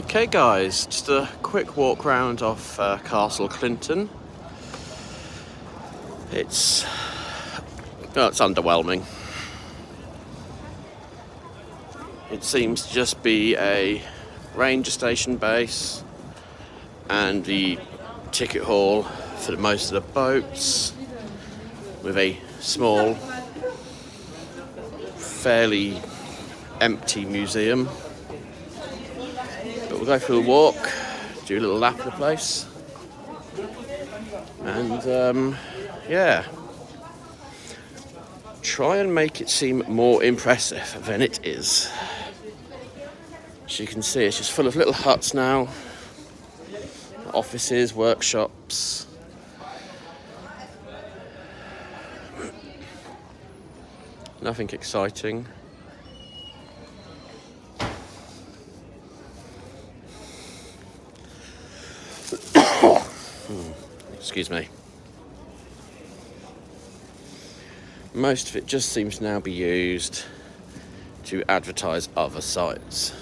Okay guys, just a quick walk round off Castle Clinton. It's underwhelming. It seems to just be a ranger station base and the ticket hall for most of the boats, with a small, fairly empty museum. But we'll go for a walk, do a little lap of the place, and try and make it seem more impressive than it is. As you can see, it's just full of little huts now, offices, workshops. Nothing exciting. Excuse me. Most of it just seems to now be used to advertise other sites.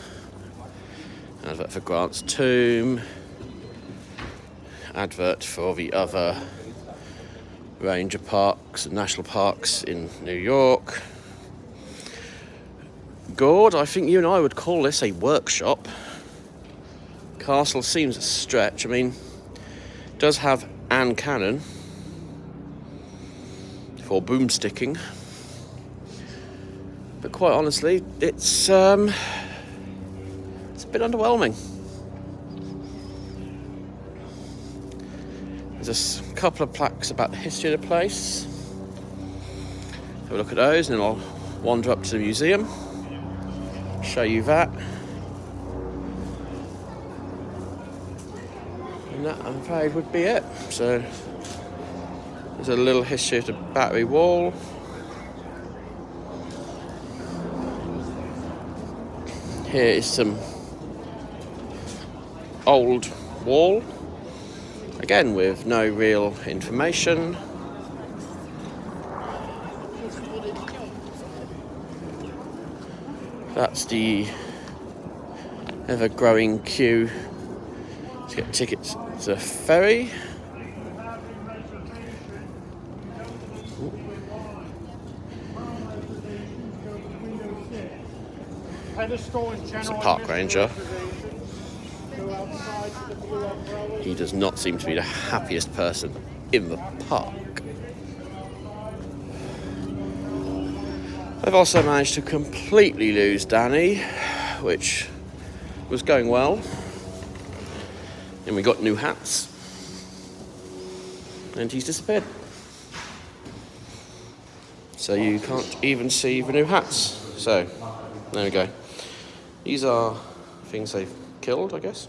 Advert for Grant's Tomb, advert for the other ranger parks and national parks in New York. Gord, I think you and I would call this a workshop. Castle seems a stretch. I mean, it does have Anne Cannon for boomsticking, but quite honestly, it's a bit underwhelming. There's a couple of plaques about the history of the place. Have a look at those, and then I'll wander up to the museum, show you that. And that, I'm afraid, would be it. So there's a little history of the Battery Wall. Here is some old wall, again with no real information. That's the ever-growing queue to get tickets to the ferry. It's a park ranger. He does not seem to be the happiest person in the park. I've also managed to completely lose Danny, which was going well. And we got new hats. And he's disappeared. So you can't even see the new hats. So, there we go. These are things they've killed, I guess.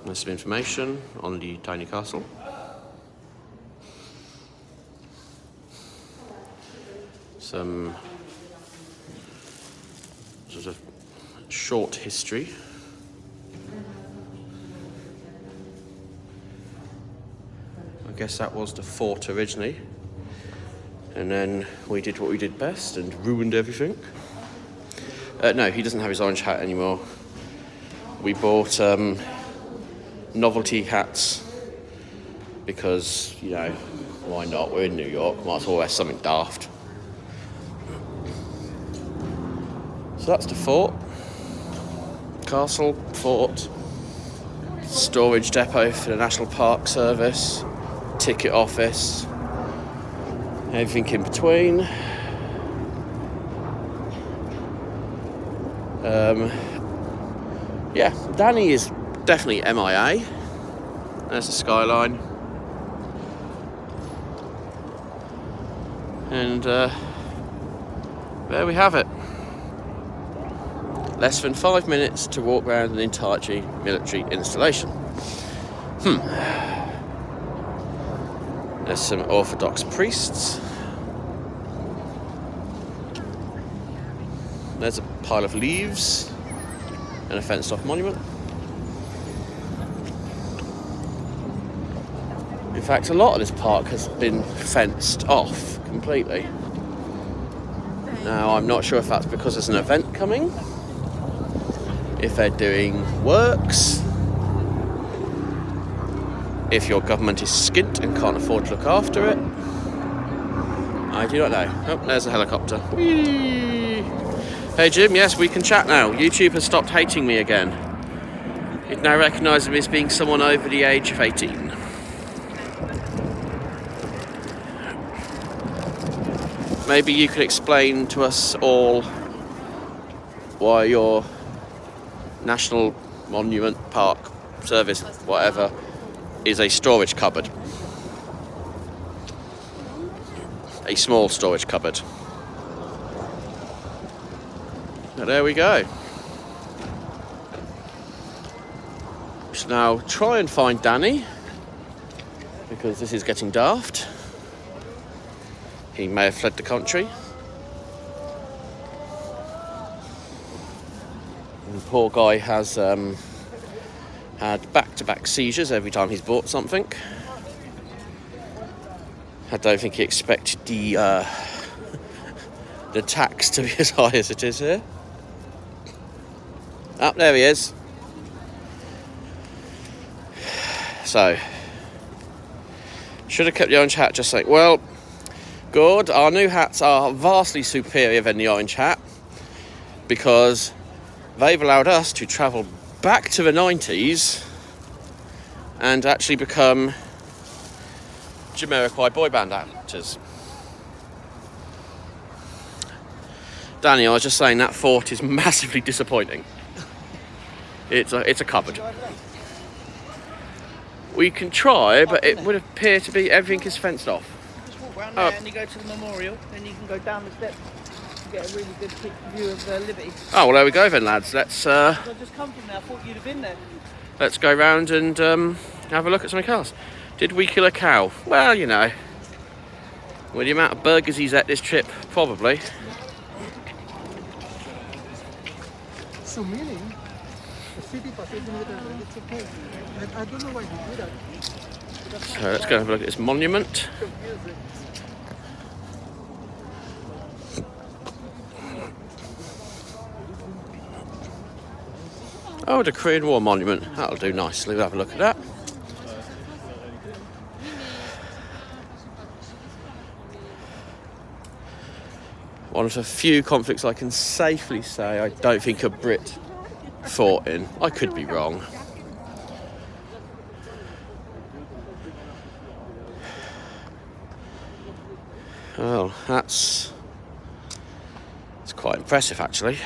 There's some information on the tiny castle. Some sort of short history. I guess that was the fort originally. And then we did what we did best and ruined everything. No, he doesn't have his orange hat anymore. We bought novelty hats because, you know, why not? We're in New York, might as well wear something daft. So that's the fort. Castle, fort, storage depot for the National Park Service, ticket office, everything in between. Yeah, Danny is definitely MIA. There's the skyline. And there we have it. Less than 5 minutes to walk around an entire military installation. There's some Orthodox priests. There's a pile of leaves and a fenced-off monument. In fact, a lot of this park has been fenced off completely. Now, I'm not sure if that's because there's an event coming, if they're doing works, if your government is skint and can't afford to look after it. I do not know. Oh, there's a helicopter. Whee! Hey Jim, yes, we can chat now. YouTube has stopped hating me again. It now recognises me as being someone over the age of 18. Maybe you could explain to us all why your National Monument Park Service, whatever, is a storage cupboard. A small storage cupboard. Now there we go. We should now try and find Danny, because this is getting daft. He may have fled the country. And the poor guy has had back-to-back seizures every time he's bought something. I don't think he expected the tax to be as high as it is here. Ah, there he is. So, should have kept the orange hat, just saying, well, good, our new hats are vastly superior than the orange hat, because they've allowed us to travel back to the 90s and actually become Jamiroquai boy band actors. Danny, I was just saying that fort is massively disappointing. It's a cupboard. We can try, but it would appear to be everything is fenced off. Just walk around there and you go to the memorial, then you can go down the steps to get a really good quick view of Liberty. Oh, well, there we go then, lads. Let's I just come from there, I thought you'd have been there. let's go round and have a look at something else. Did we kill a cow? Well, you know, with the amount of burgers he's at this trip, probably. So meaning, the city passes in with it's okay. I don't know why they do that. So let's go and have a look at this monument. Oh, the Korean War monument. That'll do nicely. We'll have a look at that. One of the few conflicts I can safely say I don't think a Brit fought in. I could be wrong. Well, it's quite impressive actually.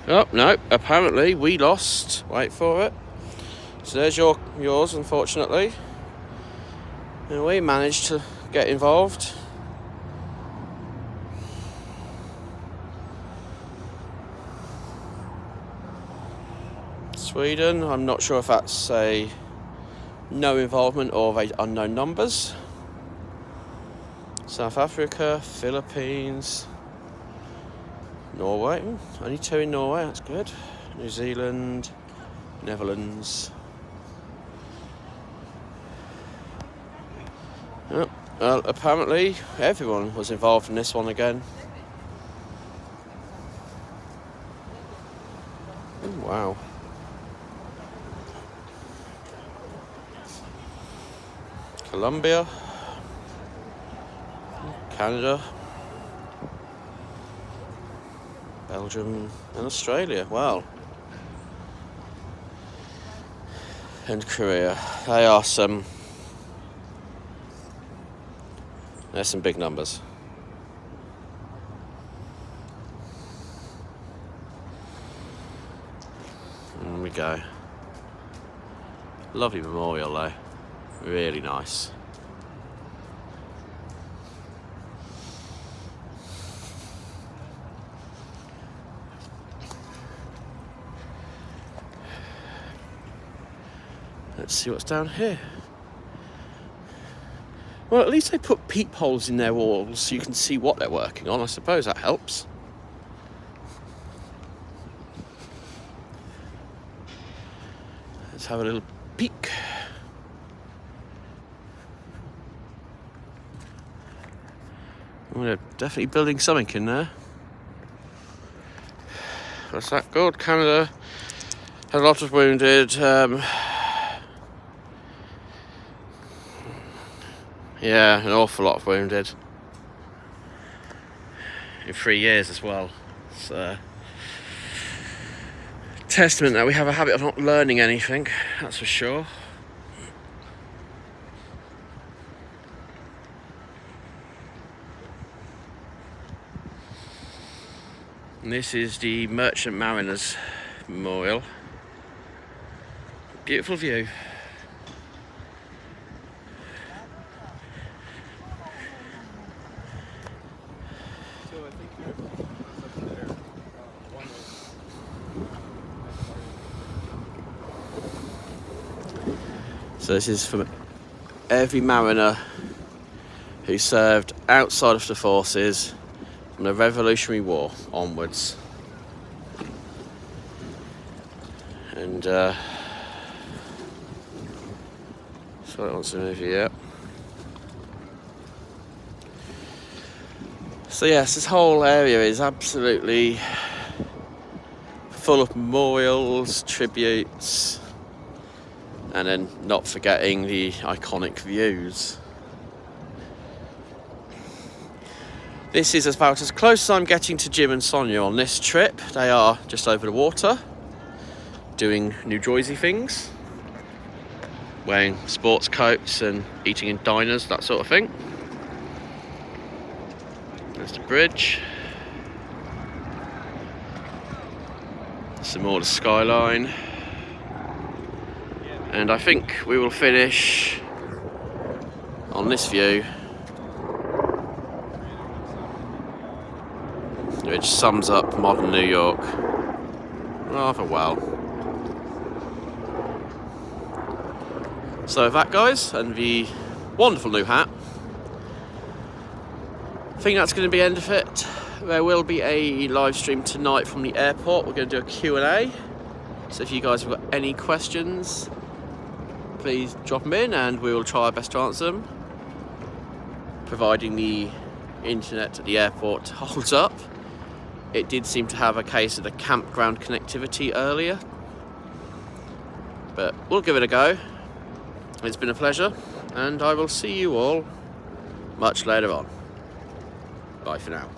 Oh, no, apparently we lost. Wait for it. So there's yours, unfortunately. And we managed to get involved. Sweden, I'm not sure if that's a no involvement or they unknown numbers. South Africa, Philippines, Norway, only 2 in Norway, that's good. New Zealand, Netherlands. Oh, well, apparently everyone was involved in this one again. Oh, wow. Colombia, Canada, Belgium and Australia, wow. And Korea, they are there's some big numbers. There we go. Lovely memorial though, really nice. Let's see what's down here. Well, at least they put peepholes in their walls so you can see what they're working on. I suppose that helps. Let's have a little peek. They're definitely building something in there. What's that called? Canada had a lot of wounded. Yeah, an awful lot of wounded. In 3 years as well. It's a testament that we have a habit of not learning anything, that's for sure. And this is the Merchant Mariners Memorial. Beautiful view. So this is from every mariner who served outside of the forces from the Revolutionary War onwards. And so it wants to move here. So yes, this whole area is absolutely full of memorials, tributes, and then not forgetting the iconic views. This is about as close as I'm getting to Jim and Sonia on this trip. They are just over the water, doing New Jersey things, wearing sports coats and eating in diners, that sort of thing. There's the bridge. Some more of the skyline. And I think we will finish on this view, which sums up modern New York rather well. So with that, guys, and the wonderful new hat, I think that's going to be the end of it. There will be a live stream tonight from the airport. We're going to do a Q&A. So if you guys have got any questions, please drop them in and we will try our best to answer them, providing the internet at the airport holds up. It did seem to have a case of the campground connectivity earlier, but we'll give it a go. It's been a pleasure, and I will see you all much later on. Bye for now.